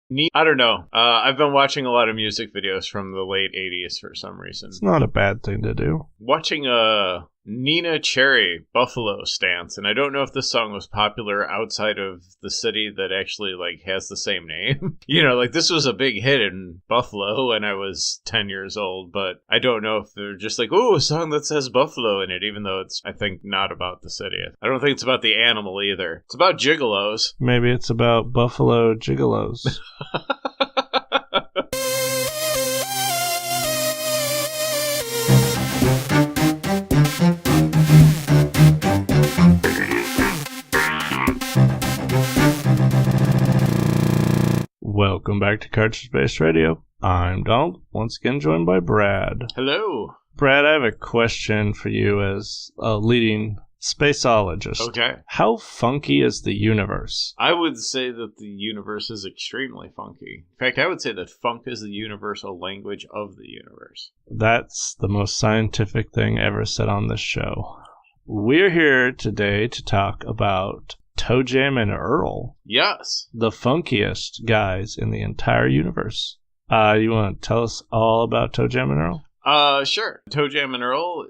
I don't know. I've been watching a lot of music videos from the late 80s for some reason. It's not a bad thing to do. Watching a Nina Cherry Buffalo stance, and I don't know if this song was popular outside of the city that actually has the same name. This was a big hit in Buffalo when I was 10 years old, but I don't know if they're just a song that says Buffalo in it, even though it's, I think, not about the city. I don't think it's about the animal either. It's about gigolos. Maybe it's about Buffalo gigolos. Welcome back to Cartridge Based Radio. I'm Donald, once again joined by Brad. Hello. Brad, I have a question for you as a leading spaceologist. Okay. How funky is the universe? I would say that the universe is extremely funky. In fact, I would say that funk is the universal language of the universe. That's the most scientific thing ever said on this show. We're here today to talk about Toe Jam and Earl. Yes. The funkiest guys in the entire universe. You want to tell us all about Toe Jam and Earl? Sure. Toe Jam and Earl,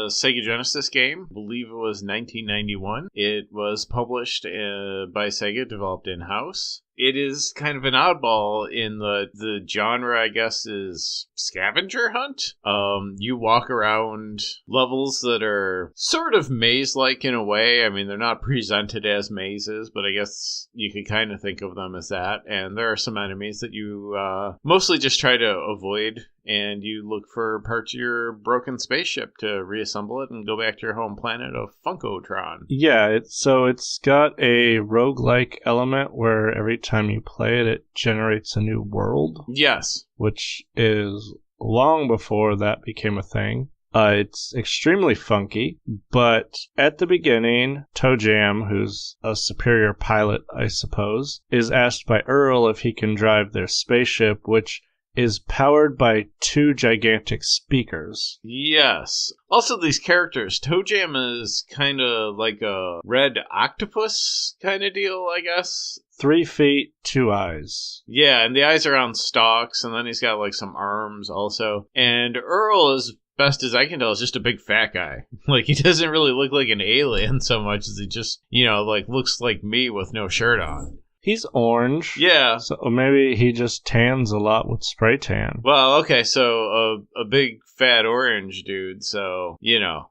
Sega Genesis game. I believe it was 1991. It was published by Sega, developed in-house. It is kind of an oddball in the genre, I guess, is scavenger hunt. You walk around levels that are sort of maze-like in a way. I mean, they're not presented as mazes, but I guess you could kind of think of them as that. And there are some enemies that you mostly just try to avoid, and you look for parts of your broken spaceship to reassemble it and go back to your home planet of Funkotron. Yeah, it's got a roguelike element where every time you play it, it generates a new world. Yes. Which is long before that became a thing. It's extremely funky, but at the beginning, Toe Jam, who's a superior pilot, I suppose, is asked by Earl if he can drive their spaceship, which is powered by two gigantic speakers. Yes. Also, these characters, Toe Jam is kind of like a red octopus kind of deal, I guess. 3 feet, 2 eyes. Yeah, and the eyes are on stalks, and then he's got some arms also. And Earl is, best as I can tell, is just a big fat guy. He doesn't really look like an alien so much as he just, looks like me with no shirt on. He's orange. Yeah. So maybe he just tans a lot with spray tan. Well, okay, so a big fat orange dude, so, No.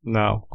No.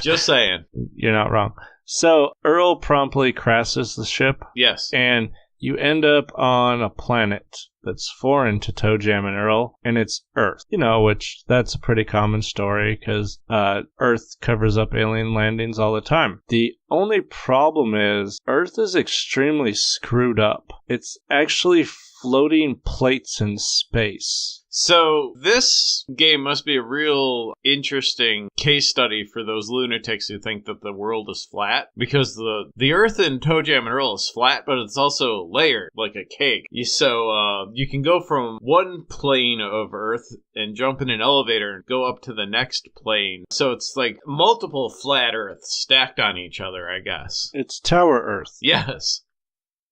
Just saying. You're not wrong. So Earl promptly crashes the ship. Yes. And you end up on a planet that's foreign to Toe Jam and Earl, and it's Earth. Which that's a pretty common story because Earth covers up alien landings all the time. The only problem is Earth is extremely screwed up. It's actually floating plates in space. So this game must be a real interesting case study for those lunatics who think that the world is flat, because the Earth in Toe Jam and Earl is flat, but it's also layered like a cake. So you can go from one plane of Earth and jump in an elevator and go up to the next plane. So it's like multiple flat Earths stacked on each other, I guess. It's Tower Earth. Yes.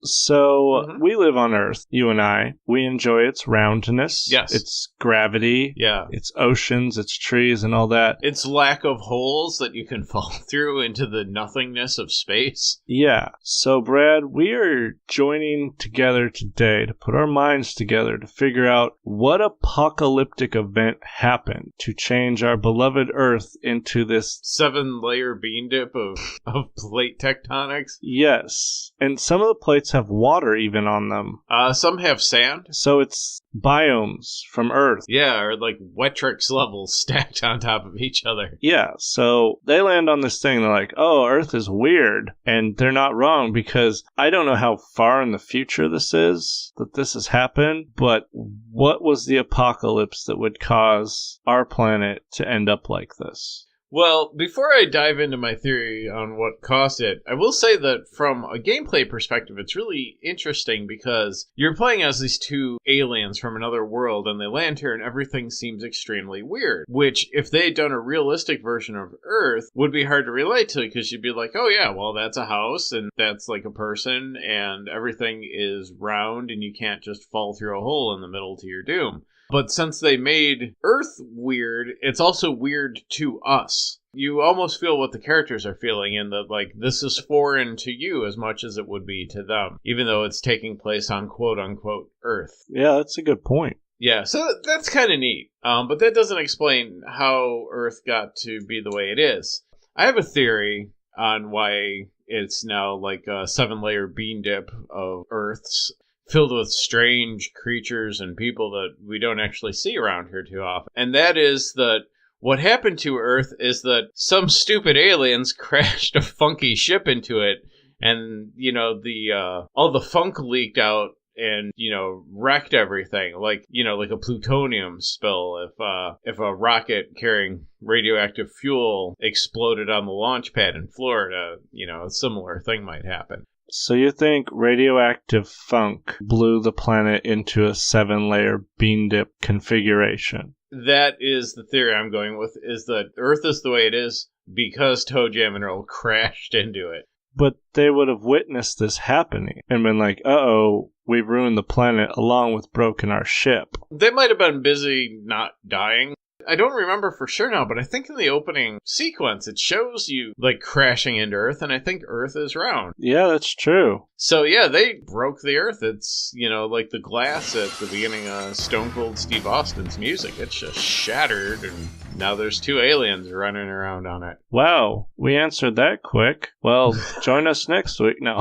So we live on Earth, you and I. We enjoy its roundness. Yes. Its gravity. Yeah. Its oceans, its trees, and all that. Its lack of holes that you can fall through into the nothingness of space. Yeah. So, Brad, we are joining together today to put our minds together to figure out what apocalyptic event happened to change our beloved Earth into this 7-layer bean dip of plate tectonics. Yes. And some of the plates have water even on them. Some have sand. So it's biomes from Earth. Yeah, or Wetrix levels stacked on top of each other. Yeah, so they land on this thing. They're like, oh, Earth is weird. And they're not wrong, because I don't know how far in the future this is that this has happened, but what was the apocalypse that would cause our planet to end up like this? Well, before I dive into my theory on what caused it, I will say that from a gameplay perspective, it's really interesting because you're playing as these two aliens from another world, and they land here and everything seems extremely weird, which, if they had done a realistic version of Earth, would be hard to relate to, because you'd be like, oh yeah, well, that's a house, and that's like a person, and everything is round, and you can't just fall through a hole in the middle to your doom. But since they made Earth weird, it's also weird to us. You almost feel what the characters are feeling in that, like, this is foreign to you as much as it would be to them, even though it's taking place on quote-unquote Earth. Yeah, that's a good point. Yeah, so that's kind of neat. But that doesn't explain how Earth got to be the way it is. I have a theory on why it's now like a 7-layer bean dip of Earths, filled with strange creatures and people that we don't actually see around here too often. And that is that what happened to Earth is that some stupid aliens crashed a funky ship into it, and, you know, all the funk leaked out and, you know, wrecked everything. Like, you know, like a plutonium spill if a rocket carrying radioactive fuel exploded on the launch pad in Florida, you know, a similar thing might happen. So you think radioactive funk blew the planet into a 7-layer bean dip configuration? That is the theory I'm going with, is that Earth is the way it is because Toe Jam and Earl crashed into it. But they would have witnessed this happening and been like, uh-oh, we've ruined the planet along with broken our ship. They might have been busy not dying. I don't remember for sure now, but I think in the opening sequence, it shows you, like, crashing into Earth, and I think Earth is round. Yeah, that's true. So, yeah, they broke the Earth. It's, you know, like the glass at the beginning of Stone Cold Steve Austin's music. It's just shattered, and now there's two aliens running around on it. Wow, we answered that quick. Well, join us next week. No.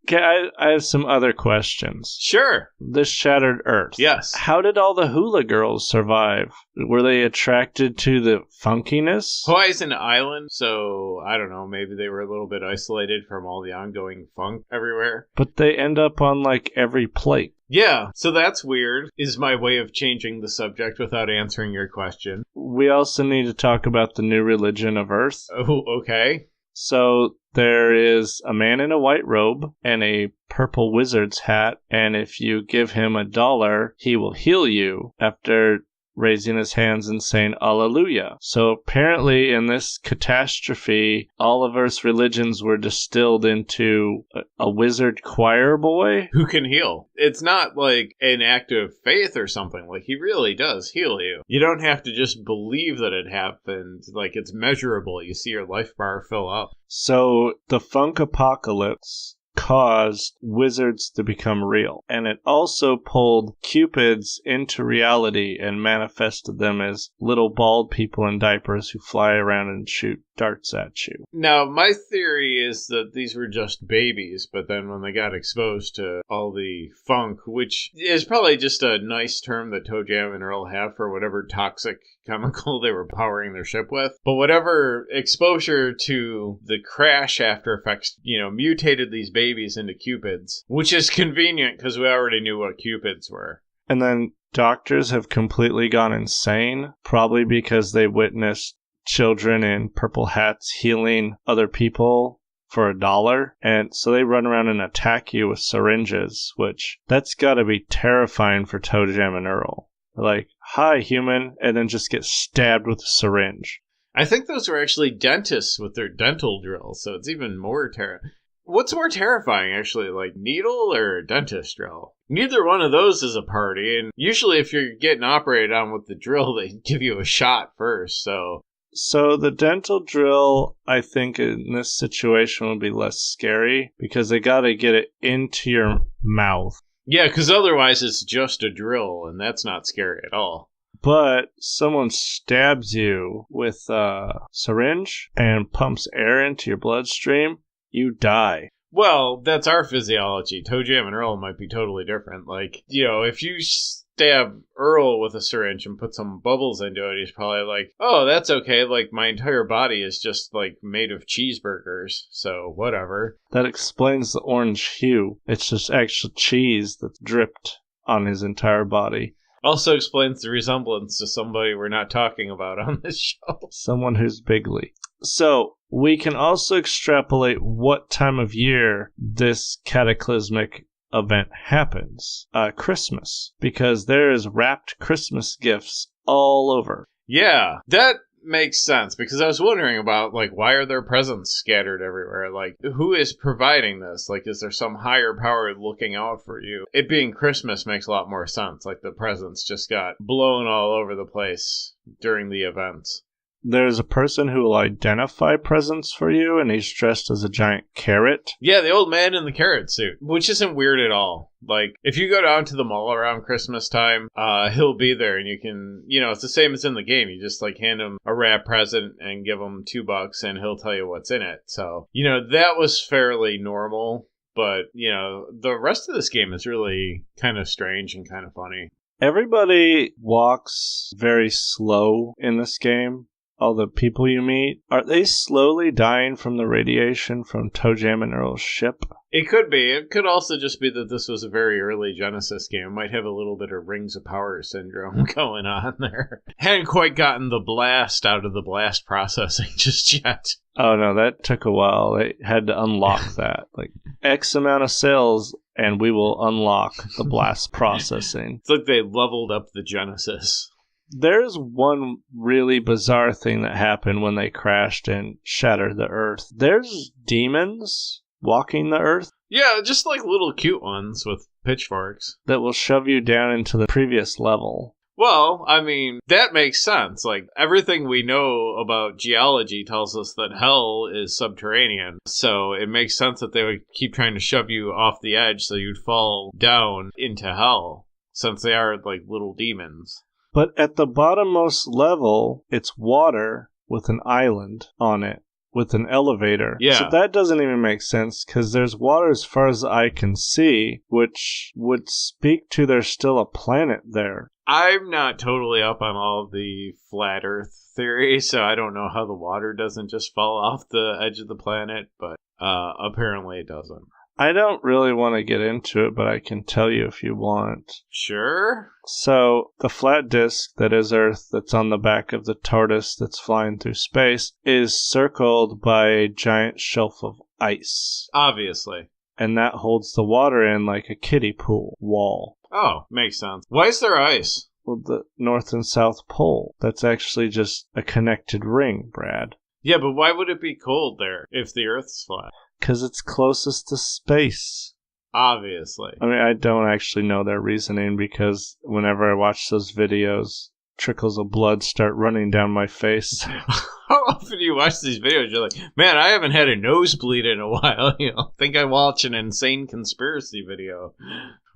Okay, I have some other questions. Sure. This shattered Earth. Yes. How did all the hula girls survive? Were they attracted to the funkiness? Poison Island, so I don't know, maybe they were a little bit isolated from all the ongoing funk everywhere. But they end up on, like, every plate. Yeah, so that's weird, is my way of changing the subject without answering your question. We also need to talk about the new religion of Earth. Oh, okay. So there is a man in a white robe and a purple wizard's hat, and if you give him $1, he will heal you after raising his hands and saying Alleluia. So apparently in this catastrophe, all of Earth's religions were distilled into a wizard choir boy who can heal. It's not like an act of faith or something. Like, he really does heal you. You don't have to just believe that it happened. Like, it's measurable. You see your life bar fill up. So the funk apocalypse caused wizards to become real. And it also pulled cupids into reality and manifested them as little bald people in diapers who fly around and shoot darts at you. Now, my theory is that these were just babies, but then when they got exposed to all the funk, which is probably just a nice term that Toe Jam and Earl have for whatever toxic chemical they were powering their ship with, but whatever exposure to the crash after effects, you know, mutated these babies into cupids, which is convenient because we already knew what cupids were. And then doctors have completely gone insane, probably because they witnessed children in purple hats healing other people for $1. And so they run around and attack you with syringes, which that's got to be terrifying for Toe Jam and Earl. Like, hi, human, and then just get stabbed with a syringe. I think those were actually dentists with their dental drills, so it's even more terrifying. What's more terrifying, actually, like needle or dentist drill? Neither one of those is a party, and usually if you're getting operated on with the drill, they give you a shot first, so... So the dental drill, I think, in this situation would be less scary, because they gotta get it into your mouth. Yeah, because otherwise it's just a drill, and that's not scary at all. But someone stabs you with a syringe and pumps air into your bloodstream, you die. Well, that's our physiology. Toe Jam and Earl might be totally different. Like, you know, if you stab Earl with a syringe and put some bubbles into it, he's probably like, oh, that's okay. Like, my entire body is just, like, made of cheeseburgers, so whatever. That explains the orange hue. It's just actual cheese that's dripped on his entire body. Also explains the resemblance to somebody we're not talking about on this show. Someone who's bigly. So, we can also extrapolate what time of year this cataclysmic event happens. Christmas. Because there is wrapped Christmas gifts all over. Yeah, that makes sense, because I was wondering about, like, why are there presents scattered everywhere? Like, who is providing this? Like, is there some higher power looking out for you? It being Christmas makes a lot more sense. Like, the presents just got blown all over the place during the events. There's a person who will identify presents for you, and he's dressed as a giant carrot. Yeah, the old man in the carrot suit, which isn't weird at all. Like, if you go down to the mall around Christmas time, he'll be there, and you can, it's the same as in the game. You just, like, hand him a wrap present and give him $2, and he'll tell you what's in it. So, that was fairly normal, but, the rest of this game is really kind of strange and kind of funny. Everybody walks very slow in this game. All the people you meet, are they slowly dying from the radiation from Toe Jam and Earl's ship? It could be. It could also just be that this was a very early Genesis game. It might have a little bit of Rings of Power syndrome going on there. Hadn't quite gotten the blast out of the blast processing just yet. Oh no, that took a while. They had to unlock that. Like, X amount of sales, and we will unlock the blast processing. It's like they leveled up the Genesis. There's one really bizarre thing that happened when they crashed and shattered the Earth. There's demons walking the Earth. Yeah, just like little cute ones with pitchforks. That will shove you down into the previous level. Well, I mean, that makes sense. Like, everything we know about geology tells us that hell is subterranean. So it makes sense that they would keep trying to shove you off the edge so you'd fall down into hell, since they are like little demons. But at the bottommost level, it's water with an island on it, with an elevator. Yeah. So that doesn't even make sense, because there's water as far as I can see, which would speak to there's still a planet there. I'm not totally up on all of the flat Earth theory, so I don't know how the water doesn't just fall off the edge of the planet, but apparently it doesn't. I don't really want to get into it, but I can tell you if you want. Sure. So, the flat disk that is Earth that's on the back of the TARDIS that's flying through space is circled by a giant shelf of ice. Obviously. And that holds the water in like a kiddie pool wall. Oh, makes sense. Why is there ice? Well, the North and South Pole. That's actually just a connected ring, Brad. Yeah, but why would it be cold there if the Earth's flat? Because it's closest to space. Obviously. I mean, I don't actually know their reasoning, because whenever I watch those videos, trickles of blood start running down my face. How often do you watch these videos? You're like, man, I haven't had a nosebleed in a while. Think I watch an insane conspiracy video.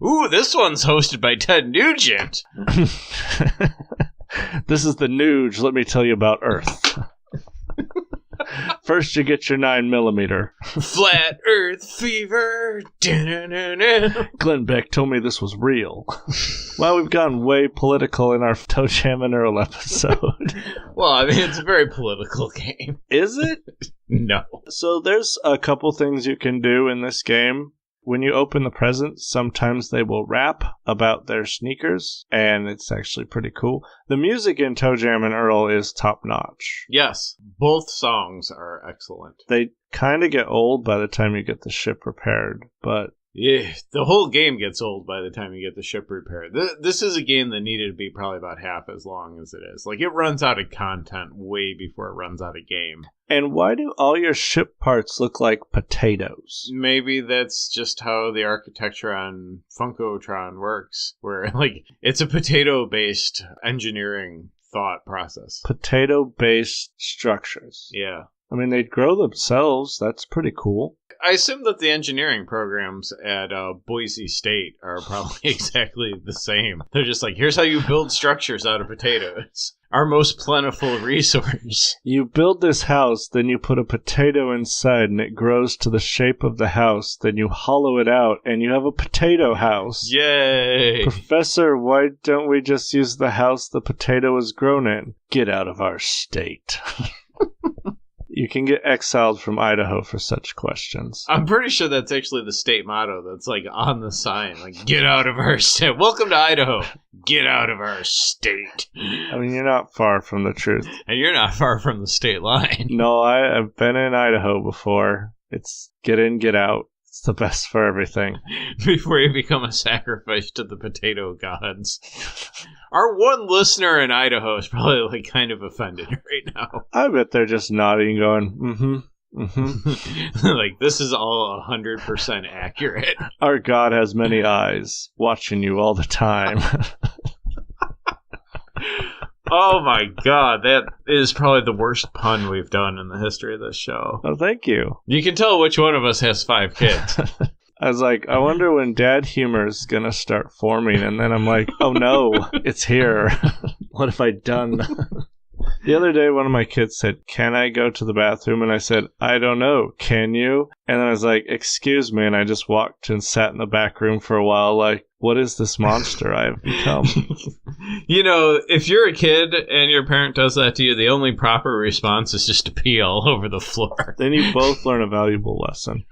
Ooh, this one's hosted by Ted Nugent. This is the Nuge. Let me tell you about Earth. First, you get your 9mm. Flat Earth fever. Glenn Beck told me this was real. Well, we've gone way political in our Toe Jam and Earl episode. Well, I mean, it's a very political game. Is it? No. So there's a couple things you can do in this game. When you open the presents, sometimes they will rap about their sneakers, and it's actually pretty cool. The music in Toe Jam and Earl is top-notch. Yes, both songs are excellent. They kind of get old by the time you get the ship repaired, but... Yeah, the whole game gets old by the time you get the ship repaired. This is a game that needed to be probably about half as long as it is. Like, it runs out of content way before it runs out of game. And why do all your ship parts look like potatoes? Maybe that's just how the architecture on Funkotron works, where, like, it's a potato-based engineering thought process. Potato-based structures. Yeah. I mean, they'd grow themselves. That's pretty cool. I assume that the engineering programs at Boise State are probably exactly the same. They're just like, here's how you build structures out of potatoes. Our most plentiful resource. You build this house, then you put a potato inside, and it grows to the shape of the house. Then you hollow it out, and you have a potato house. Yay! Professor, why don't we just use the house the potato is grown in? Get out of our state. You can get exiled from Idaho for such questions. I'm pretty sure that's actually the state motto that's like on the sign. Like, get out of our state. Welcome to Idaho. Get out of our state. I mean, you're not far from the truth. And you're not far from the state line. No, I've been in Idaho before. It's get in, get out. It's the best for everything. Before you become a sacrifice to the potato gods. Our one listener in Idaho is probably like kind of offended right now. I bet they're just nodding, going, mm-hmm. Like, this is all 100% accurate. Our God has many eyes, watching you all the time. Oh my God, that is probably the worst pun we've done in the history of this show. Oh, thank you. You can tell which one of us has 5 kids. I was like, I wonder when dad humor is going to start forming. And then I'm like, oh no, it's here. What have I done? The other day, one of my kids said, can I go to the bathroom? And I said, I don't know. Can you? And then I was like, excuse me. And I just walked and sat in the back room for a while like, what is this monster I have become? You know, if you're a kid and your parent does that to you, the only proper response is just to pee all over the floor. Then you both learn a valuable lesson.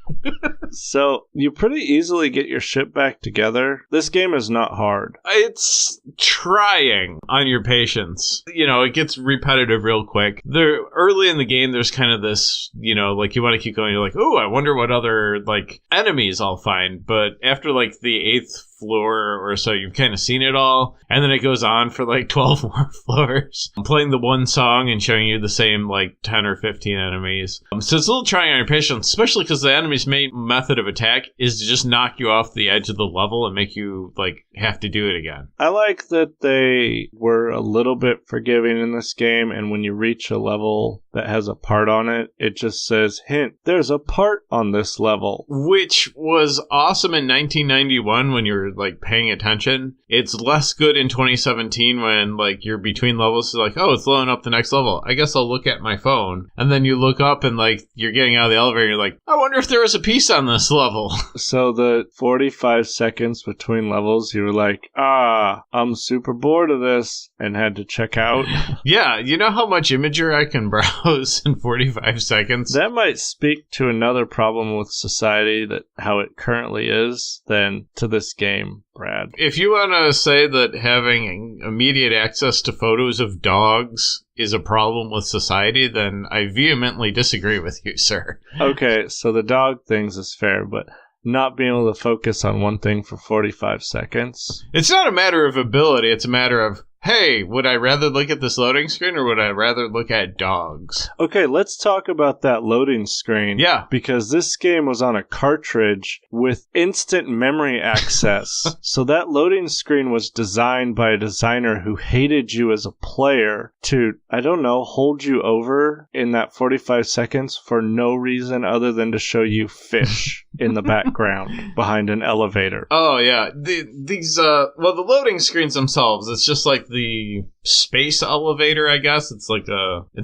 So, you pretty easily get your shit back together. This game is not hard. It's trying on your patience. You know, it gets repetitive real quick. Early in the game, there's kind of this, you know, like you want to keep going. You're like, oh, I wonder what other, like, enemies I'll find. But after, like, the 8th floor or so, you've kind of seen it all, and then it goes on for like 12 more floors. I'm playing the one song and showing you the same like 10 or 15 enemies. So it's a little trying on your patience, especially because the enemy's main method of attack is to just knock you off the edge of the level and make you like have to do it again. I like that they were a little bit forgiving in this game, and when you reach a level that has a part on it, it just says, hint, there's a part on this level. Which was awesome in 1991 when you were like paying attention. It's less good in 2017 when like you're between levels. So like, oh, it's loading up the next level. I guess I'll look at my phone. And then you look up and like you're getting out of the elevator and you're like, I wonder if there was a piece on this level. So the 45 seconds between levels, you were like, I'm super bored of this, and had to check out. Yeah, you know how much imagery I can browse in 45 seconds? That might speak to another problem with society, that how it currently is, than to this game, Brad. If you want to say that having immediate access to photos of dogs is a problem with society, then I vehemently disagree with you, sir. Okay, so the dog things is fair, but not being able to focus on one thing for 45 seconds. It's not a matter of ability, it's a matter of, hey, would I rather look at this loading screen or would I rather look at dogs? Okay, let's talk about that loading screen. Yeah. Because this game was on a cartridge with instant memory access. So that loading screen was designed by a designer who hated you as a player to, I don't know, hold you over in that 45 seconds for no reason other than to show you fish in the background behind an elevator. Oh, yeah. The loading screens themselves, it's just like the space elevator, I guess. It's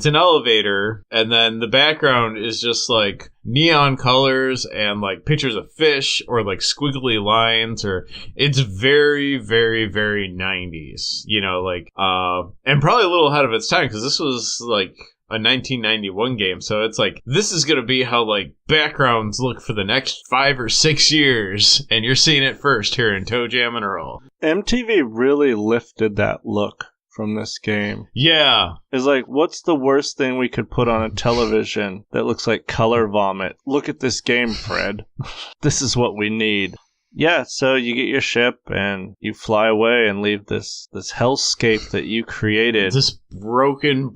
an elevator, and then the background is just like neon colors and like pictures of fish or like squiggly lines, or it's very, very, very 90s, you know, like, and probably a little ahead of its time because this was like a 1991 game, so it's like, this is going to be how like backgrounds look for the next 5 or 6 years, and you're seeing it first here in Toe Jam and Earl. MTV really lifted that look from this game. Yeah. It's like, what's the worst thing we could put on a television that looks like color vomit? Look at this game, Fred. This is what we need. Yeah, so you get your ship and you fly away and leave this hellscape that you created. This broken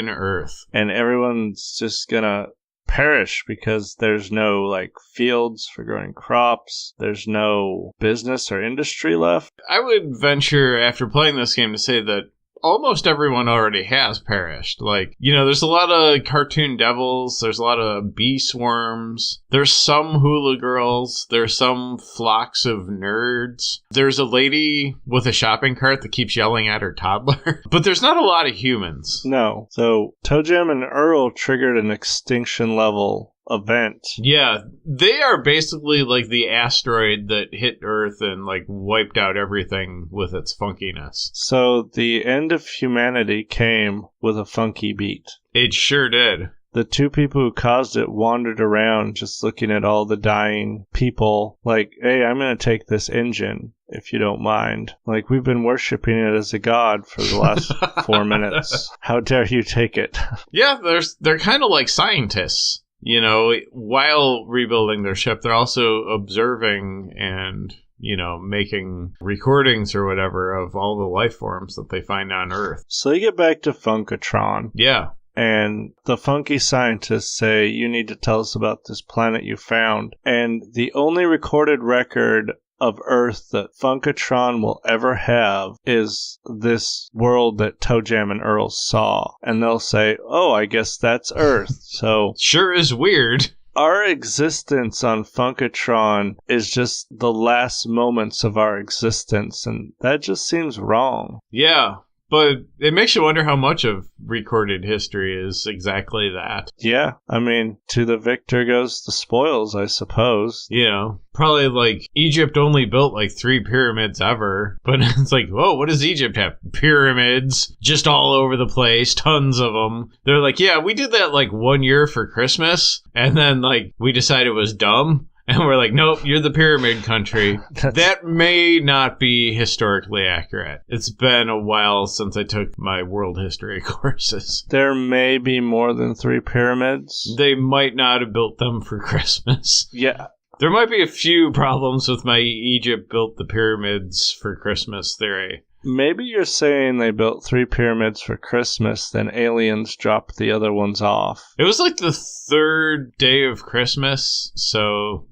Earth. And everyone's just gonna perish because there's no, like, fields for growing crops. There's no business or industry left. I would venture, after playing this game, to say that almost everyone already has perished. Like, you know, there's a lot of cartoon devils, there's a lot of bee swarms, there's some hula girls, there's some flocks of nerds, there's a lady with a shopping cart that keeps yelling at her toddler, but there's not a lot of humans. No. So, Toe Jam and Earl triggered an extinction level event. Yeah, they are basically like the asteroid that hit Earth and like wiped out everything with its funkiness. So the end of humanity came with a funky beat. It sure did. The two people who caused it wandered around just looking at all the dying people like, hey, I'm going to take this engine. if you don't mind. Like, we've been worshiping it as a god for the last 4 minutes. How dare you take it? Yeah, they're kind of like scientists. You know, while rebuilding their ship, they're also observing and, you know, making recordings or whatever of all the life forms that they find on Earth. So they get back to Funkatron. Yeah. And the funky scientists say, you need to tell us about this planet you found. And the only recorded record of Earth that Funkatron will ever have is this world that Toe Jam and Earl saw. And they'll say, oh, I guess that's Earth. So sure is weird. Our existence on Funkatron is just the last moments of our existence, and that just seems wrong. Yeah. But it makes you wonder how much of recorded history is exactly that. Yeah, I mean, to the victor goes the spoils, I suppose. You know, probably like Egypt only built like 3 pyramids ever. But it's like, whoa, what does Egypt have? Pyramids just all over the place, tons of them. They're like, yeah, we did that like 1 year for Christmas. And then like we decided it was dumb. And we're like, nope, you're the pyramid country. That may not be historically accurate. It's been a while since I took my world history courses. There may be more than 3 pyramids. They might not have built them for Christmas. Yeah. There might be a few problems with my Egypt built the pyramids for Christmas theory. Maybe you're saying they built 3 pyramids for Christmas, then aliens dropped the other ones off. It was like the 3rd day of Christmas, so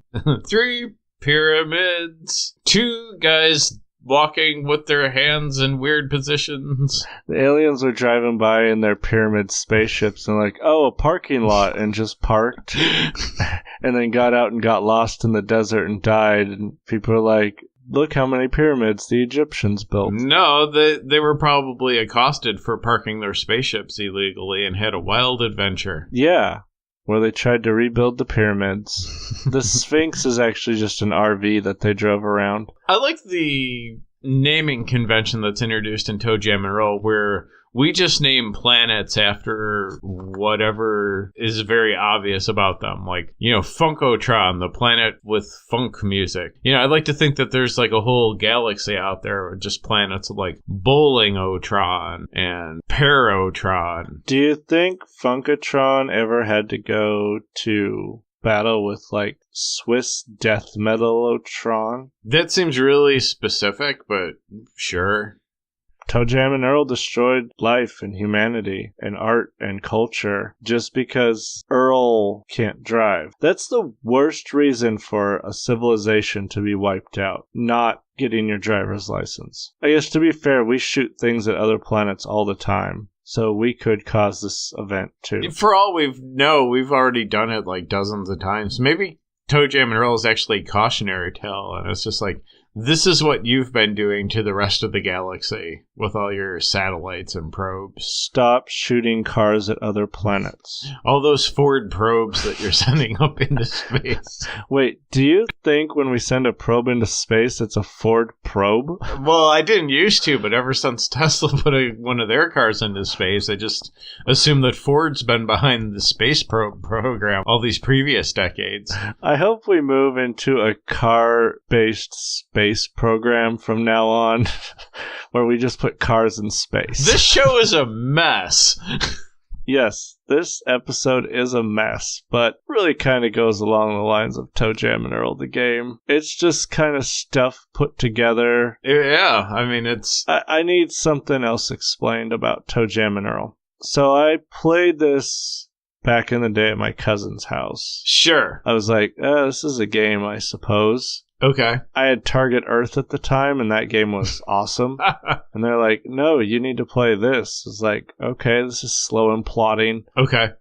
3 pyramids, 2 guys walking with their hands in weird positions. The aliens were driving by in their pyramid spaceships and like, oh, a parking lot, and just parked. And then got out and got lost in the desert and died. And people are like, look how many pyramids the Egyptians built. No, they were probably accosted for parking their spaceships illegally and had a wild adventure. Yeah, where they tried to rebuild the pyramids. The Sphinx is actually just an RV that they drove around. I like the naming convention that's introduced in Toe Jam and Earl, where we just name planets after whatever is very obvious about them. Like, you know, Funkotron, the planet with funk music. You know, I'd like to think that there's like a whole galaxy out there with just planets like Bowlingotron and Parotron. Do you think Funkatron ever had to go to battle with like Swiss death metalotron? That seems really specific, but sure. Toe Jam and Earl destroyed life and humanity and art and culture just because Earl can't drive. That's the worst reason for a civilization to be wiped out, not getting your driver's license. I guess to be fair, we shoot things at other planets all the time. So we could cause this event too. For all we've already done it like dozens of times. Maybe Toe Jam and Earl is actually a cautionary tale, and it's just like, this is what you've been doing to the rest of the galaxy with all your satellites and probes. Stop shooting cars at other planets. All those Ford probes that you're sending up into space. Wait, do you think when we send a probe into space, it's a Ford probe? Well, I didn't used to, but ever since Tesla put one of their cars into space, I just assume that Ford's been behind the space probe program all these previous decades. I hope we move into a car-based space program from now on, where we just put cars in space. This show is a mess. Yes, this episode is a mess, but really kind of goes along the lines of Toe Jam and Earl the game. It's just kind of stuff put together. Yeah, I mean, it's... I need something else explained about Toe Jam and Earl. So I played this back in the day at my cousin's house. Sure. I was like, this is a game, I suppose. Okay. I had Target Earth at the time, and that game was awesome. And they're like, no, you need to play this. It's like, okay, this is slow and plotting. Okay.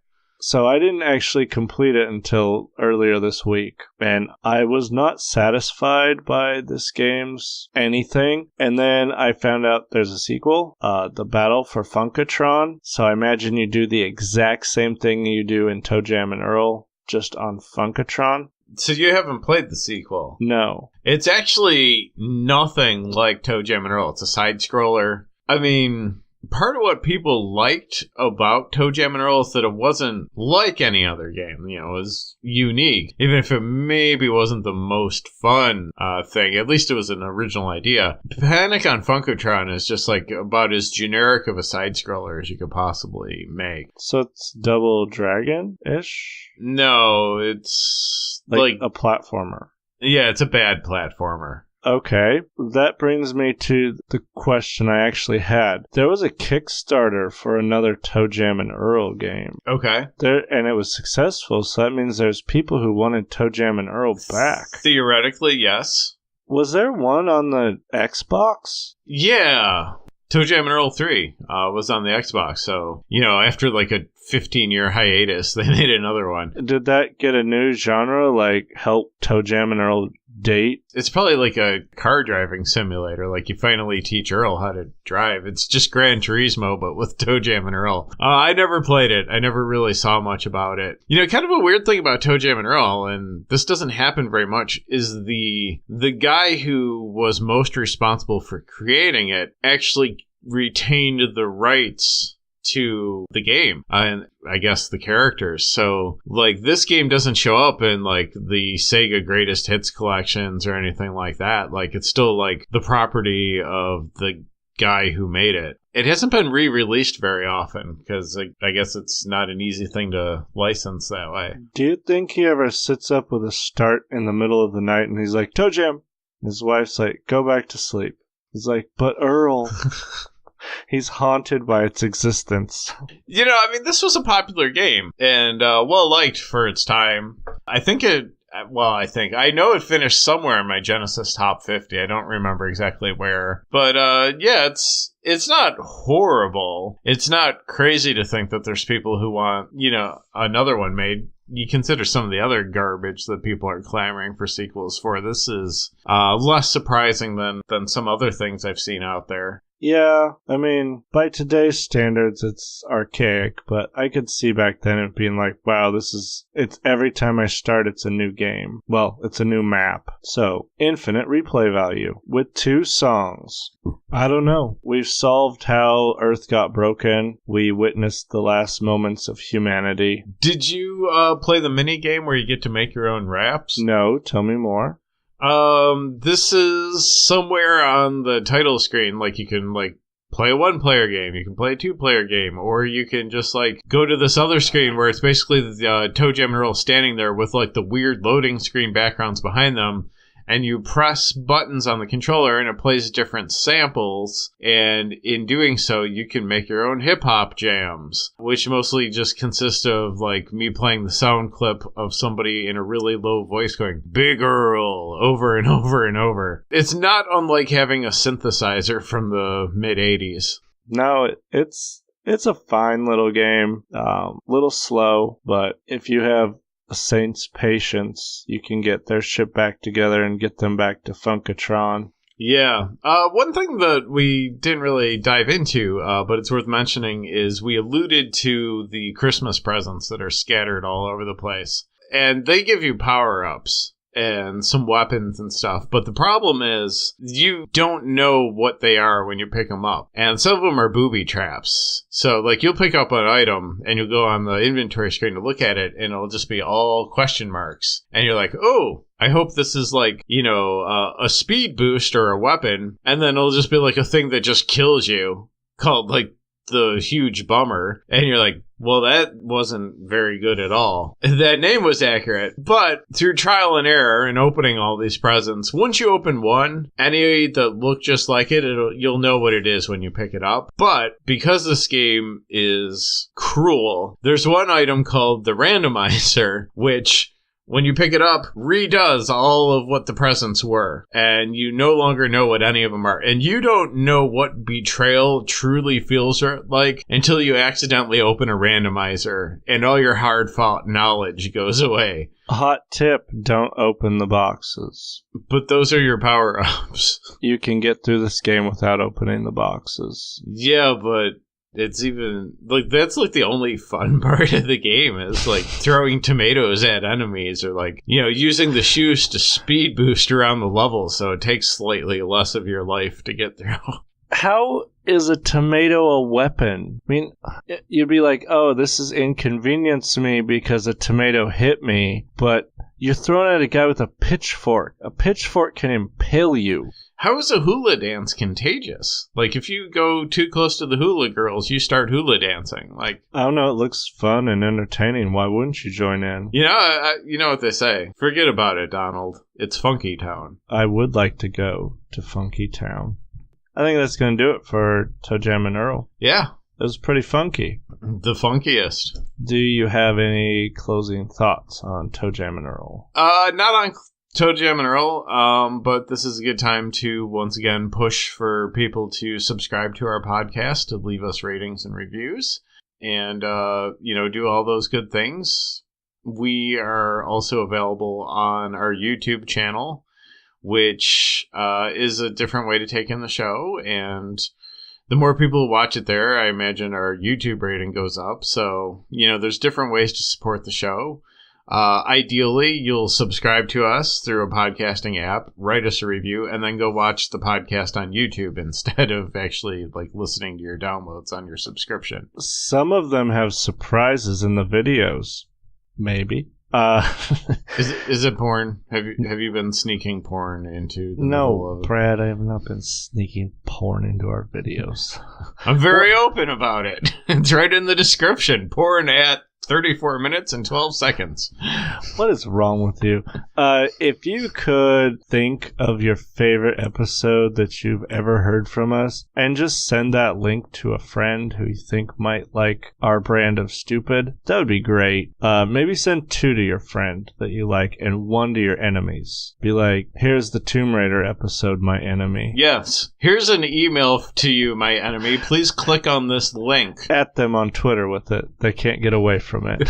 So I didn't actually complete it until earlier this week, and I was not satisfied by this game's anything. And then I found out there's a sequel, The Battle for Funkatron. So I imagine you do the exact same thing you do in Toe Jam and Earl, just on Funkatron. So you haven't played the sequel? No. It's actually nothing like Toe Jam and Earl. It's a side-scroller. I mean, part of what people liked about Toe Jam and Earl is that it wasn't like any other game. You know, it was unique. Even if it maybe wasn't the most fun thing, at least it was an original idea. Panic on Funkotron is just like about as generic of a side-scroller as you could possibly make. So it's Double Dragon-ish? No, it's like a platformer. Yeah, it's a bad platformer. Okay, that brings me to the question I actually had. There was a Kickstarter for another Toe Jam and Earl game. Okay. And it was successful, so that means there's people who wanted Toe Jam and Earl back. Theoretically, yes. Was there one on the Xbox? Yeah. Toe Jam and Earl 3 was on the Xbox, so, you know, after like a 15-year hiatus, they made another one. Did that get a new genre, like help Toe Jam and Earl date? It's probably like a car driving simulator, like you finally teach Earl how to drive. It's just Gran Turismo, but with Toe Jam and Earl. I never played it. I never really saw much about it. You know, kind of a weird thing about Toe Jam and Earl, and this doesn't happen very much, is the guy who was most responsible for creating it actually retained the rights to the game and I guess the characters. So like this game doesn't show up in like the Sega Greatest Hits collections or anything like that. Like it's still like the property of the guy who made it. It hasn't been re-released very often because I guess it's not an easy thing to license that way. Do you think he ever sits up with a start in the middle of the night and he's like, Toe Jam? His wife's like, go back to sleep. He's like, but Earl... He's haunted by its existence. You know, I mean, this was a popular game and well-liked for its time. I know it finished somewhere in my Genesis Top 50. I don't remember exactly where. But, yeah, it's not horrible. It's not crazy to think that there's people who want, you know, another one made. You consider some of the other garbage that people are clamoring for sequels for. This is less surprising than some other things I've seen out there. Yeah, I mean, by today's standards, it's archaic, but I could see back then it being like, wow, it's every time I start, it's a new game. Well, it's a new map. So, infinite replay value with 2 songs. I don't know. We've solved how Earth got broken. We witnessed the last moments of humanity. Did you play the mini game where you get to make your own raps? No, tell me more. This is somewhere on the title screen. Like, you can, like, play a 1-player game, you can play a 2-player game, or you can just, like, go to this other screen where it's basically the Toe Jam and Earl standing there with, like, the weird loading screen backgrounds behind them, and you press buttons on the controller and it plays different samples, and in doing so you can make your own hip-hop jams, which mostly just consist of like me playing the sound clip of somebody in a really low voice going Big Earl over and over and over. It's not unlike having a synthesizer from the mid-80s. No, it's a fine little game, little slow, but if you have Saints' patience, you can get their ship back together and get them back to Funkotron. Yeah. One thing that we didn't really dive into, but it's worth mentioning, is we alluded to the Christmas presents that are scattered all over the place. And they give you power-ups and some weapons and stuff. But the problem is you don't know what they are when you pick them up. And some of them are booby traps. So, like, you'll pick up an item and you'll go on the inventory screen to look at it and it'll just be all question marks. And you're like, oh, I hope this is like, you know, a speed boost or a weapon. And then it'll just be like a thing that just kills you called, like, the huge bummer. And you're like, well, that wasn't very good at all. That name was accurate, but through trial and error and opening all these presents, once you open one, any that look just like it, you'll know what it is when you pick it up. But because this game is cruel, there's one item called the randomizer, which, when you pick it up, redoes all of what the presents were. And you no longer know what any of them are. And you don't know what betrayal truly feels like until you accidentally open a randomizer and all your hard-fought knowledge goes away. Hot tip, don't open the boxes. But those are your power-ups. You can get through this game without opening the boxes. Yeah, but it's even, like, that's, like, the only fun part of the game is, like, throwing tomatoes at enemies or, like, you know, using the shoes to speed boost around the level so it takes slightly less of your life to get through. How is a tomato a weapon? I mean, you'd be like, oh, this is inconvenience to me because a tomato hit me, but you're throwing at a guy with a pitchfork. A pitchfork can impale you. How is a hula dance contagious? Like, if you go too close to the hula girls, you start hula dancing. Like, I don't know. It looks fun and entertaining. Why wouldn't you join in? You know, you know what they say. Forget about it, Donald. It's Funky Town. I would like to go to Funky Town. I think that's going to do it for Toe Jam and Earl. Yeah. It was pretty funky. The funkiest. Do you have any closing thoughts on Toe Jam and Earl? Not on Toe Jam and Earl, but this is a good time to once again push for people to subscribe to our podcast, to leave us ratings and reviews, and do all those good things. We are also available on our YouTube channel, which is a different way to take in the show, and the more people who watch it there, I imagine our YouTube rating goes up. So, there's different ways to support the show. Ideally, you'll subscribe to us through a podcasting app, write us a review, and then go watch the podcast on YouTube instead of actually listening to your downloads on your subscription. Some of them have surprises in the videos. Maybe. Is it porn? Have you been sneaking porn into the No, Brad, I have not been sneaking porn into our videos. I'm very open about it. It's right in the description. Porn at 34 minutes and 12 seconds. What is wrong with you? If you could think of your favorite episode that you've ever heard from us and just send that link to a friend who you think might like our brand of stupid, that would be great. Maybe send 2 to your friend that you like and 1 to your enemies. Be like, here's the Tomb Raider episode, my enemy. Yes. Here's an email to you, my enemy. Please click on this link. At them on Twitter with it. They can't get away from it.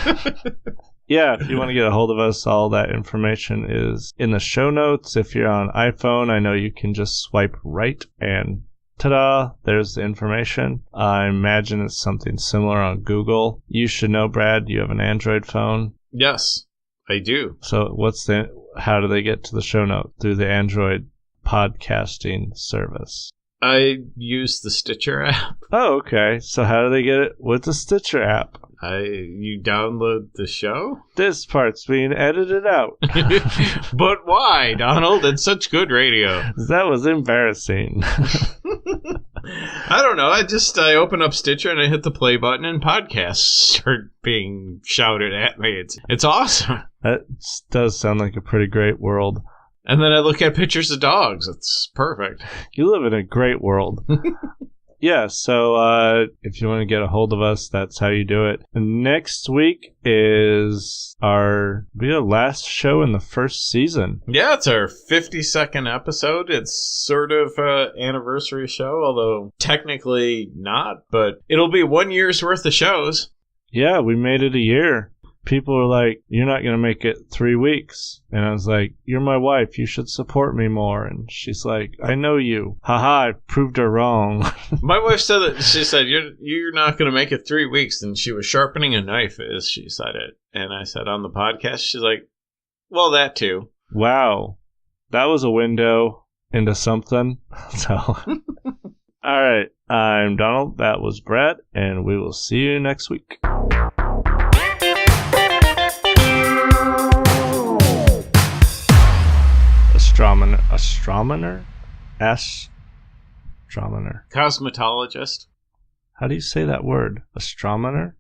Yeah, if you want to get a hold of us, all that information is in the show notes. If you're on iPhone, I know you can just swipe right and ta-da, there's the information. I imagine it's something similar on Google. You should know, Brad, you have an Android phone. Yes, I do. So how do they get to the show note? Through the Android podcasting service. I use the Stitcher app. Oh, okay. So how do they get it with the Stitcher app? You download the show? This part's being edited out. But why, Donald? It's such good radio. That was embarrassing. I don't know. I open up Stitcher and I hit the play button and podcasts start being shouted at me. It's awesome. That does sound like a pretty great world. And then I look at pictures of dogs. It's perfect. You live in a great world. Yeah, so if you want to get a hold of us, that's how you do it. Next week is our last show in the first season. Yeah, it's our 52nd episode. It's sort of an anniversary show, although technically not, but it'll be 1 year's worth of shows. Yeah, we made it a year. People were like, you're not going to make it 3 weeks. And I was like, you're my wife. You should support me more. And she's like, I know you. Haha, I proved her wrong. My wife said that. She said, you're not going to make it 3 weeks. And she was sharpening a knife as she said it. And I said, on the podcast, she's like, well, that too. Wow. That was a window into something. So, all right. I'm Donald. That was Brett. And we will see you next week. Astronomer? Cosmetologist. How do you say that word? Astronomer?